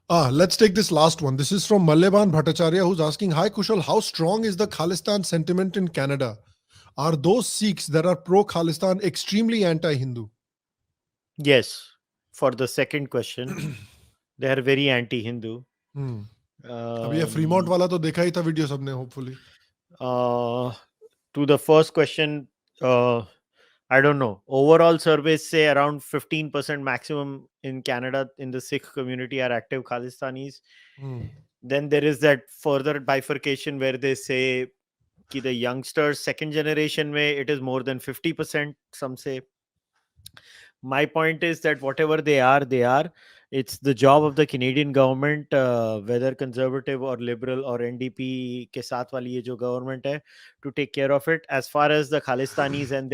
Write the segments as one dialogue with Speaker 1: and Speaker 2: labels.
Speaker 1: Let's take this last one. This is from Malleban Bhattacharya, who's asking, Hi Kushal, how strong is the Khalistan sentiment in Canada? Are those Sikhs that are pro-Khalistan extremely anti-Hindu?
Speaker 2: Yes, for the second question, they are very anti-Hindu.
Speaker 1: अब ये Fremont वाला तो देखा ही था video सबने, hopefully.
Speaker 2: To the first question, I don't know. Overall surveys say around 15% maximum in Canada in the Sikh community are active Khalistanis. Then there is that further bifurcation where they say कि the youngsters second generation में it is more than 50%, some say. My point is that whatever they are. It's the job of the Canadian government, whether conservative or liberal or NDP के साथ वाली ये जो government है, to take care of it. As far as the Khalistanis and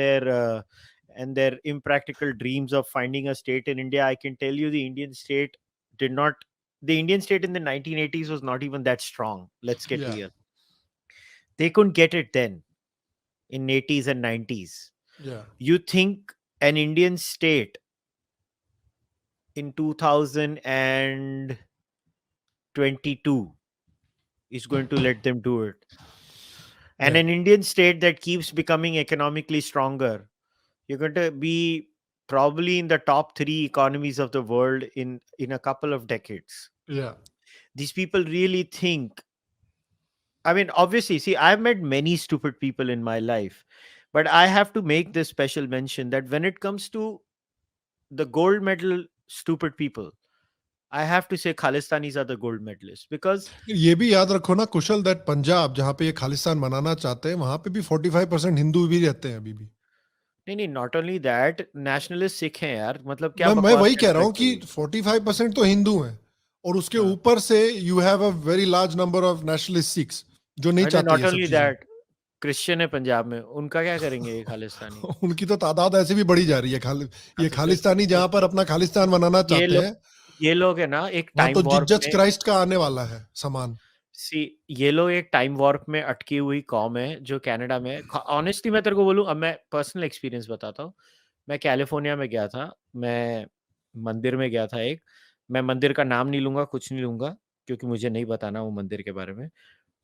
Speaker 2: their impractical dreams of finding a state in India, I can tell you the Indian state in the 1980s was not even that strong. Let's get real. They couldn't get it then in 80s and 90s.
Speaker 1: Yeah.
Speaker 2: You think an Indian state in 2022 is going to let them do it? And an Indian state that keeps becoming economically stronger, you're going to be probably in the top 3 economies of the world in a couple of decades.
Speaker 1: Yeah.
Speaker 2: These people really think, I mean, obviously, see, I've met many stupid people in my life, but I have to make this special mention that when it comes to the gold medal stupid people, I have to say Khalistanis are the gold medalists, because
Speaker 1: ये भी याद रखो ना कुशल, that Punjab जहाँ पे ये खालिस्तान मनाना चाहते हैं, वहाँ पे भी 45% हिंदू भी रहते हैं अभी भी.
Speaker 2: नहीं, not only that, nationalist Sikh हैं यार, मतलब क्या
Speaker 1: मैं वही कह रहा हूँ कि 45% तो हिंदू हैं और उसके ऊपर से you have a very large number of nationalist Sikhs जो नहीं चाहते
Speaker 2: not only that, क्रिश्चियन है पंजाब में, उनका क्या करेंगे ये खालिस्तानी?
Speaker 1: उनकी तो तादाद ऐसे भी बढ़ी जा रही है. ये खालिस्तानी जहाँ पर अपना खालिस्तान बनाना चाहते हैं,
Speaker 2: ये लोग है ना एक टाइम
Speaker 1: वॉर्प में जीसस क्राइस्ट का आने वाला है सामान.
Speaker 2: ये लोग एक टाइम वॉर्प में अटकी हुई कौम है जो कनाडा में. ऑनेस्टली मैं तेरे को बोलूं, अब मैं पर्सनल एक्सपीरियंस बताता हूँ. मैं कैलिफोर्निया में गया था, मैं मंदिर में गया था एक. मैं मंदिर का नाम नहीं लूंगा, कुछ नहीं लूंगा, क्योंकि मुझे नहीं बताना वो मंदिर के बारे में.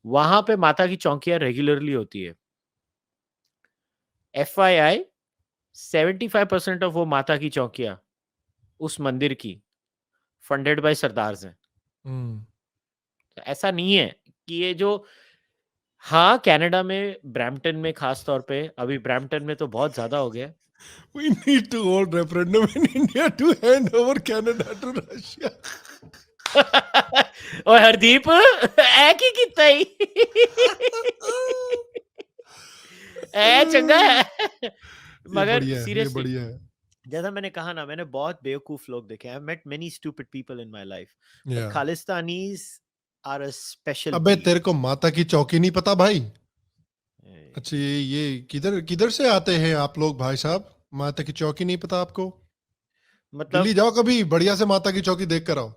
Speaker 2: वहां पे माता की चौकियां रेगुलरली होती है. FYI 75% ऑफ वो माता की चौकियां उस मंदिर की फंडेड बाय सरदार्स हैं. ऐसा नहीं है कि ये जो, हाँ, कनाडा में ब्रैम्पटन में खास तौर पे, अभी ब्रैम्पटन में तो बहुत ज्यादा हो गया.
Speaker 1: We need to hold referendum in India to hand over Canada to Russia.
Speaker 2: ओए हरदीप, ऐ की कीता ही ऐ चंगा है. मगर सीरियसली, जैसा मैंने कहा ना, मैंने बहुत बेवकूफ लोग देखे. I met many stupid people in my life. Khalistanis are a special.
Speaker 1: अबे तेरे को माता की चौकी नहीं पता भाई? अच्छा, ये किधर से आते हैं आप लोग भाई साहब? माता की चौकी नहीं पता आपको? मतलब दिल्ली जाओ कभी, बढ़िया से माता की चौकी देख कर आओ.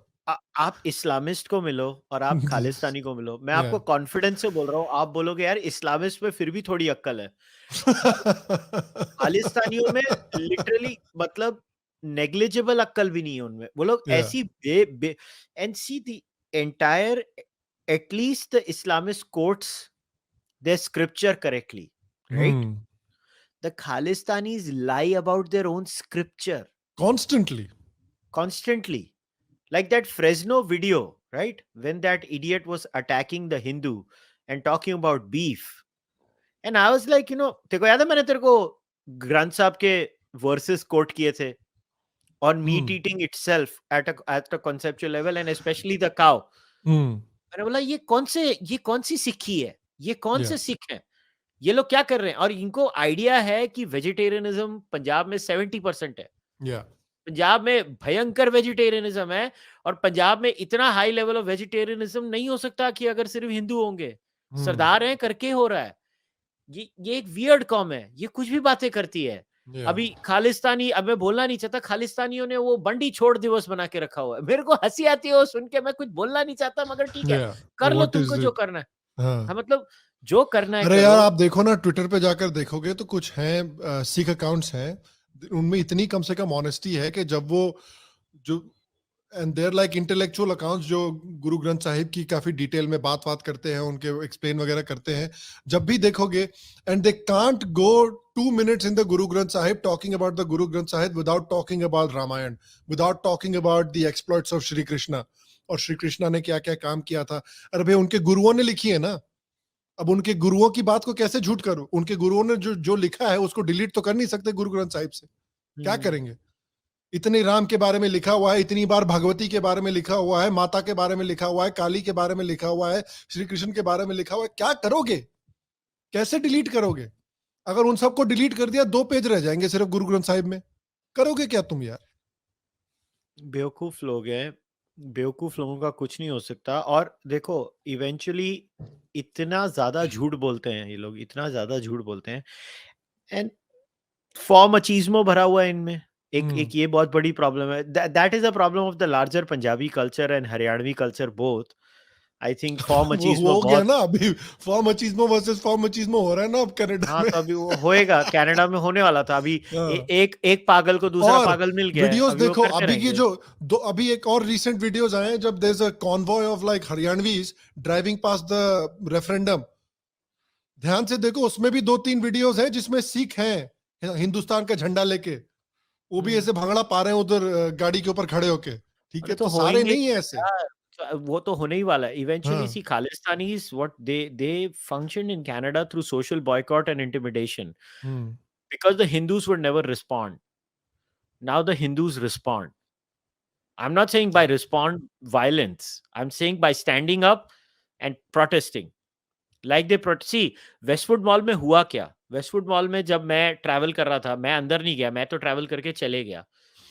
Speaker 2: आप इस्लामिस्ट को मिलो और आप खालिस्तानी को मिलो, मैं आपको कॉन्फिडेंस से बोल रहा हूँ, आप बोलोगे यार इस्लामिस्ट में फिर भी थोड़ी अक्ल है. खालिस्तानियों में लिटरली मतलब नेग्लिजिबल अक्ल भी नहीं है उनमें. वो लोग ऐसी and see the entire, at least the Islamist quotes their scripture correctly, right? The Khalistanis lie about their own scripture constantly, like that Fresno video, right, when that idiot was attacking the Hindu and talking about beef. And I was like, देखो याद है मैंने तेरे को ग्रंथ साहब के verses quote किए थे on meat eating itself at a conceptual level, and especially the cow. मैंने बोला ये कौन सी सिक्खी है, ये कौन से सिख हैं, ये लोग क्या कर रहे हैं? और इनको आइडिया है कि वेजिटेरियनिज्म पंजाब में 70% है. पंजाब में भयंकर वेजिटेरियनिज्म है, और पंजाब में इतना हाई लेवल ऑफ वेजिटेरियनिज्म नहीं हो सकता कि अगर सिर्फ हिंदू होंगे. सरदार हैं करके हो रहा है. ये एक वियर्ड कॉम है, ये कुछ भी बातें करती है. अभी खालिस्तानी, अब मैं बोलना नहीं चाहता, खालिस्तानियों ने वो बंडी छोड़ दिवस बना के रखा हुआ है. मेरे को हंसी आती है वो सुन के, मैं कुछ बोलना नहीं चाहता, मगर ठीक है, कर लो तुमको जो करना है. हाँ, मतलब जो करना है.
Speaker 1: अरे यार आप देखो ना, ट्विटर पे जाकर देखोगे तो कुछ हैं सिख अकाउंट्स हैं, उनमें इतनी कम से कम ऑनेस्टी है कि जब वो जो and there like intellectual accounts जो गुरु ग्रंथ साहिब की काफी डिटेल में बात करते हैं, उनके एक्सप्लेन वगैरह करते हैं जब भी देखोगे, and they can't go 2 minutes in the Guru Granth Sahib talking about the Guru Granth Sahib without talking about Ramayan, without talking about the exploits of Shri Krishna, और श्री कृष्णा ने क्या क्या काम किया था। अरे भाई उनके गुरुओं ने लिखी है ना, अब उनके गुरुओं की बात को कैसे झूठ करो? उनके गुरुओं ने जो जो लिखा है उसको डिलीट तो कर नहीं सकते गुरु ग्रंथ साहिब से, क्या करेंगे? इतने राम के बारे में लिखा हुआ है, इतनी बार भगवती के बारे में लिखा हुआ है, माता के बारे में लिखा हुआ है, काली के बारे में लिखा हुआ है, श्री कृष्ण के बारे में लिखा हुआ है, क्या करोगे? कैसे डिलीट करोगे? अगर उन सबको डिलीट कर दिया 2 पेज रह जाएंगे सिर्फ गुरु ग्रंथ साहिब में, करोगे क्या तुम यार?
Speaker 2: बेवकूफ लोग हैं, बेवकूफ लोगों का कुछ नहीं हो सकता। और देखो इवेंचुअली इतना ज्यादा झूठ बोलते हैं ये लोग, इतना ज्यादा झूठ बोलते हैं, एंड फॉर्म अचीजमो भरा हुआ है इनमें। एक ये बहुत बड़ी प्रॉब्लम है। That is a problem of the larger Punjabi culture and Haryanvi culture both. I think form
Speaker 1: वो
Speaker 2: अचीजमो
Speaker 1: हो गया
Speaker 2: बहुत,
Speaker 1: ना अभी, फॉर्म अचीजमो वर्सेस फॉर्म अचीजमो हो रहा है ना अब कनाडा
Speaker 2: हाँ
Speaker 1: में।
Speaker 2: तो अभी वो होएगा, कनाडा में होने वाला था अभी।
Speaker 1: हाँ।
Speaker 2: एक पागल को दूसरा
Speaker 1: और
Speaker 2: पागल मिल गया है,
Speaker 1: वीडियोस
Speaker 2: अभी वो
Speaker 1: देखो,
Speaker 2: करते
Speaker 1: अभी की
Speaker 2: रहेंगे।
Speaker 1: जो अभी एक और रिसेंट वीडियोस आए हैं जब there is a convoy of like Haryanvis driving pass the referendum, ध्यान से देखो उसमें भी 2-3 वीडियोस हैं जिसमें सिख हैं हिंदुस्तान का झंडा लेके, वो भी ऐसे भांगड़ा पा रहे हैं उधर गाड़ी के ऊपर खड़े होके, ठीक
Speaker 2: अरे
Speaker 1: है?
Speaker 2: तो
Speaker 1: तो सारे
Speaker 2: होएंगे
Speaker 1: नहीं है ऐसे।
Speaker 2: यार, तो वो तो होने ही वाला है इवेंचुअली।
Speaker 1: हाँ।
Speaker 2: See Khalistanis what they function in Canada through social boycott and intimidation
Speaker 1: hmm.
Speaker 2: because the Hindus would never respond. Now the Hindus respond. I'm not saying by respond violence. I'm saying by standing up and protesting. Like they see Westwood mall में हुआ क्या? Westwood mall में जब मैं travel कर रहा था, मैं अंदर नहीं गया, मैं तो ट्रैवल करके चले गया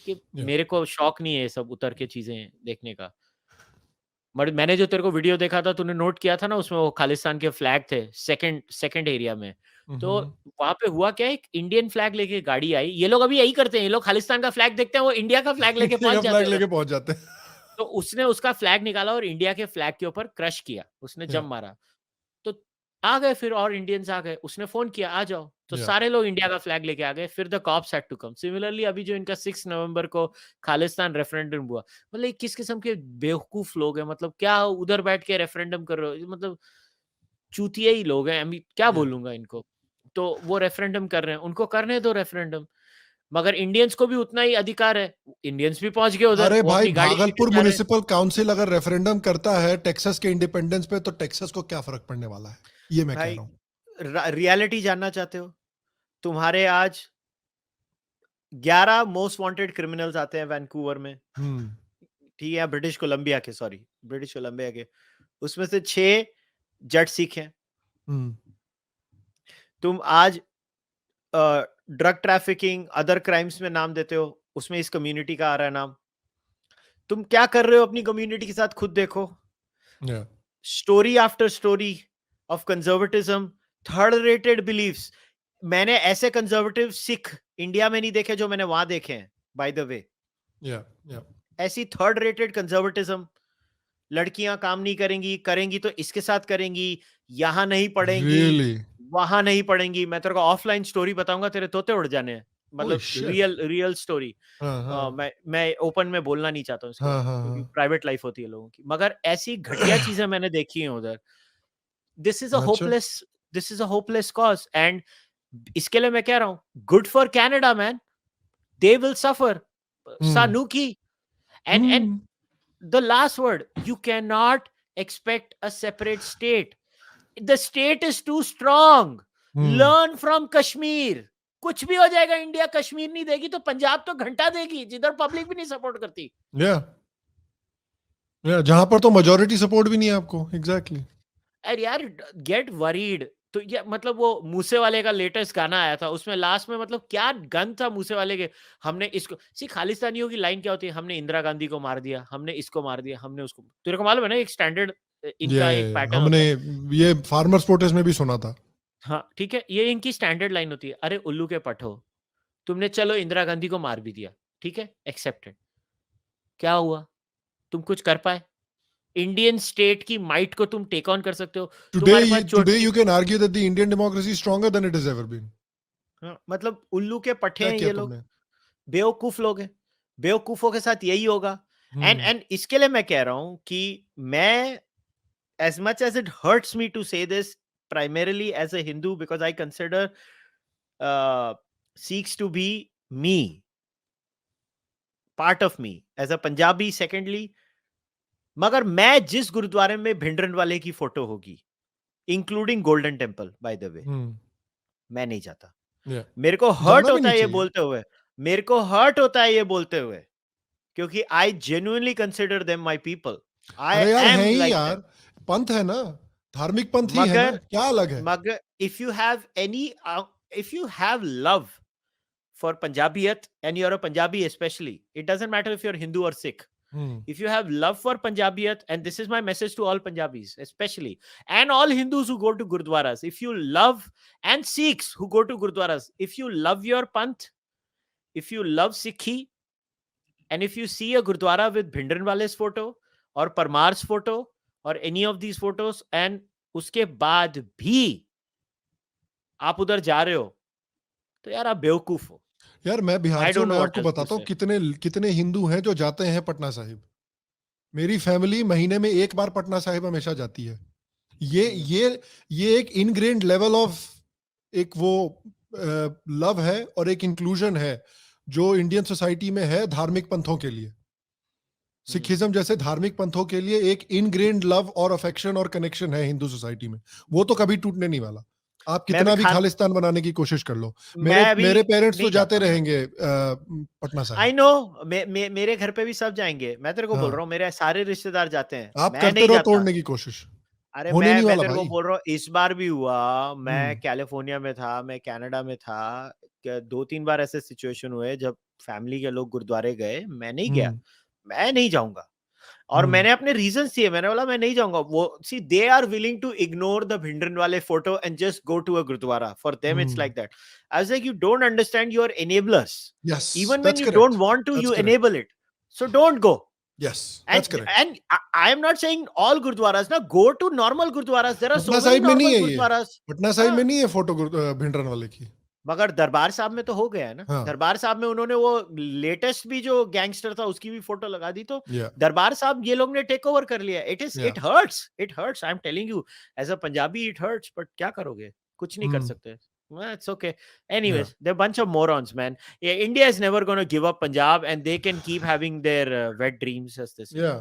Speaker 2: कि मेरे को शौक नहीं है ये सब उतर के चीजें देखने का। बट मैंने जो तेरे को वीडियो देखा था, तूने नोट किया था ना, उसमें वो खालिस्तान के फ्लैग थे सेकंड एरिया में। तो वहां पे हुआ क्या, एक इंडियन फ्लैग लेके गाड़ी आई। ये लोग अभी यही करते हैं, ये लोग खालिस्तान का फ्लैग देखते हैं, वो इंडिया का फ्लैग लेके पहुंच जाते
Speaker 1: फ्लैग
Speaker 2: हैं
Speaker 1: लेके
Speaker 2: उधर।
Speaker 1: पहुंच जाते हैं।
Speaker 2: तो उसने उसका फ्लैग निकाला और इंडिया के फ्लैग के ऊपर क्रश किया, उसने जम मारा। तो आ गए फिर और इंडियंस आ गए, उसने फोन किया आ जाओ, तो सारे लोग इंडिया का फ्लैग लेके आ गए। फिर the cops had to come. Similarly अभी जो इनका 6 नवंबर को खालिस्तान रेफरेंडम हुआ, मतलब ये किस किस्म के बेवकूफ लोग हैं। मतलब क्या उधर बैठ के रेफरेंडम कर रहे हो, मतलब चूतिए ही लोग हैं। मैं क्या बोलूंगा इनको। तो वो रेफरेंडम कर रहे हैं, उनको करने दो रेफरेंडम, मगर इंडियंस को भी उतना ही अधिकार है। इंडियंस भी पहुंच गए उधर,
Speaker 1: अरे
Speaker 2: वो
Speaker 1: भाई
Speaker 2: अपनी गाड़ी लेके
Speaker 1: भागलपुर
Speaker 2: जा रहे हैं।
Speaker 1: म्युनिसिपल काउंसिल अगर रेफरेंडम करता है टेक्सास के इंडिपेंडेंस पे, तो टेक्सास को क्या फर्क पड़ने वाला है, ये मैं कह
Speaker 2: भाई
Speaker 1: रहा हूँ।
Speaker 2: रियलिटी जानना चाहते हो? तुम्हारे आज 11 मोस्ट वांटेड क्रिमिनल्स आते हैं वैंकूवर में, ठीक है, ब्रिटिश कोलंबिया के, सॉरी ब्रिटिश कोलंबिया के। उसमें से 6 जट सिख हैं। तुम आज ड्रग ट्रैफिकिंग, अदर क्राइम्स में नाम देते हो, उसमें इस कम्युनिटी का आ रहा है नाम। तुम क्या कर रहे हो अपनी कम्युनिटी के साथ, खुद देखो। Story after story of conservatism, third rated beliefs. मैंने ऐसे कंजर्वेटिव सिख इंडिया में नहीं देखे जो मैंने वहां देखे हैं, बाय द वे। ऐसी थर्ड रेटेड कंजर्वेटिज्म, लड़कियां काम नहीं करेंगी, करेंगी तो इसके साथ करेंगी, यहां नहीं पढ़ेंगी,
Speaker 1: Really?
Speaker 2: वहां नहीं पढ़ेंगी। मैं तेरे को ऑफलाइन स्टोरी बताऊंगा, तेरे तोते उड़ जाने हैं। मतलब रियल स्टोरी। मैं ओपन में बोलना नहीं चाहता हूँ इसको, क्योंकि प्राइवेट लाइफ होती है लोगों की, मगर ऐसी घटिया चीजें मैंने देखी हैं उधर। This is a hopeless cause. And इसके लिए मैं कह रहा हूं, good for Canada man, they will suffer. सानुकी and the last word, you cannot expect a separate state. The state is too strong. Learn from Kashmir. कुछ भी हो जाएगा, इंडिया कश्मीर नहीं देगी तो पंजाब तो घंटा देगी, जिधर पब्लिक भी नहीं सपोर्ट करती।
Speaker 1: जहां पर तो मेजॉरिटी सपोर्ट भी नहीं है आपको। एग्जैक्टली।
Speaker 2: अरे यार गेट वरीड। तो ये मतलब वो मूसे वाले का लेटेस्ट गाना आया था, उसमें लास्ट में मतलब क्या गन था मूसे वाले के। हमने इसको खालिस्तानियों की लाइन क्या होती है, हमने इंदिरा गांधी को मार दिया, हमने इसको मार दिया, हमने उसको। तेरे को मालूम है ना, एक स्टैंडर्ड इनका एक पैटर्न
Speaker 1: हमने
Speaker 2: होता है।
Speaker 1: ये फार्मर्स प्रोटेस्ट में भी सुना था।
Speaker 2: हाँ ठीक है, ये इनकी स्टैंडर्ड लाइन होती है। अरे उल्लू के पठो, तुमने चलो इंदिरा गांधी को मार भी दिया, ठीक है, एक्सेप्टेड। क्या हुआ, तुम कुछ कर पाए? इंडियन स्टेट की माइट को तुम टेक ऑन कर सकते हो? तुम्हारे पास
Speaker 1: Today you can argue that the Indian democracy is stronger than it has ever been.
Speaker 2: मतलब उल्लू के पट्टे हैं
Speaker 1: क्या
Speaker 2: ये लोग, बेवकूफ लोग हैं। बेवकूफों के साथ यही होगा। एंड इसके लिए मैं कह रहा हूं कि मैं, as much as it hurts me to say this, primarily as a Hindu, because I consider Sikhs to be me, part of me, as a Punjabi secondly. मगर मैं जिस गुरुद्वारे में भिंडरन वाले की फोटो होगी, including golden temple by the way, मैं नहीं जाता। मेरे को हर्ट होता है ये बोलते हुए, मेरे को हर्ट होता है ये बोलते हुए, क्योंकि I genuinely consider them my people. I am like
Speaker 1: यार पंथ है ना, धार्मिक पंथ ही है ना, क्या अलग है?
Speaker 2: मगर if you have any, if you have love for Punjabiyat and you're a Punjabi especially, it doesn't matter if you're Hindu or Sikh. If you have love for Punjabiyat, and this is my message to all Punjabis especially, and all Hindus who go to Gurdwaras, if you love, and Sikhs who go to Gurdwaras, if you love your Panth, if you love Sikhi, and if you see a Gurdwara with Bhindranwale's photo or Parmar's photo or any of these photos, and उसके बाद भी आप उधर जा रहे हो, तो यार आप बेवकूफ हो।
Speaker 1: यार मैं बिहार से, मैं आपको बताता हूँ कितने कितने हिंदू हैं जो जाते हैं पटना साहिब। मेरी फैमिली महीने में एक बार पटना साहिब हमेशा जाती है। ये एक इनग्रेन्ड लेवल ऑफ एक वो लव है और एक इंक्लूजन है जो इंडियन सोसाइटी में है धार्मिक पंथों के लिए। सिखिज्म जैसे धार्मिक पंथों के लिए एक इनग्रेन्ड लव और अफेक्शन और कनेक्शन है हिंदू सोसाइटी में, वो तो कभी टूटने नहीं वाला। आप कितना भी खालिस्तान बनाने की कोशिश कर लो। मेरे पेरेंट्स तो जाते रहेंगे पटना साहिब।
Speaker 2: आई नो, मेरे घर पे भी सब जाएंगे। मैं तेरे को बोल रहा हूँ, मेरे सारे रिश्तेदार जाते हैं।
Speaker 1: आप करते रहो तोड़ने की कोशिश।
Speaker 2: अरे मैं तेरे को बोल रहा हूँ, इस बार भी हुआ। मैं कैलिफोर्निया में था, मैं कनाडा में था, 2-3 बार ऐसे सिचुएशन हुए जब फैमिली के लोग गुरुद्वारे गए, मैं नहीं गया, मैं नहीं जाऊंगा। और मैंने अपने रीजंस दिए, मैंने बोला मैं नहीं जाऊंगा। वो see they are willing to ignore the Bhindranwale photo and just go to a gurdwara. For them it's like that. I was like, you don't understand your enablers. Even when you don't want to, you enable it, so don't go.
Speaker 1: Yes, that's correct.
Speaker 2: And I am not saying all gurdwaras, na, go to normal gurdwaras. There are so many normal gurdwaras.
Speaker 1: Patna Sahib में नहीं है photo भिंडरन वाले की,
Speaker 2: मगर दरबार साहब में तो हो गया है ना। हाँ। दरबार साहब में उन्होंने वो लेटेस्ट भी जो गैंगस्टर था उसकी भी फोटो लगा दी, तो दरबार साहब ये लोग ने टेक ओवर कर लिया। It hurts, I am telling you, as a Punjabi it hurts, but क्या करोगे, कुछ नहीं कर सकते। It's okay. Anyways, they're a bunch of morons, man. Yeah, India is never going to give up Punjab, and they can keep having their wet dreams as this.
Speaker 1: Yeah.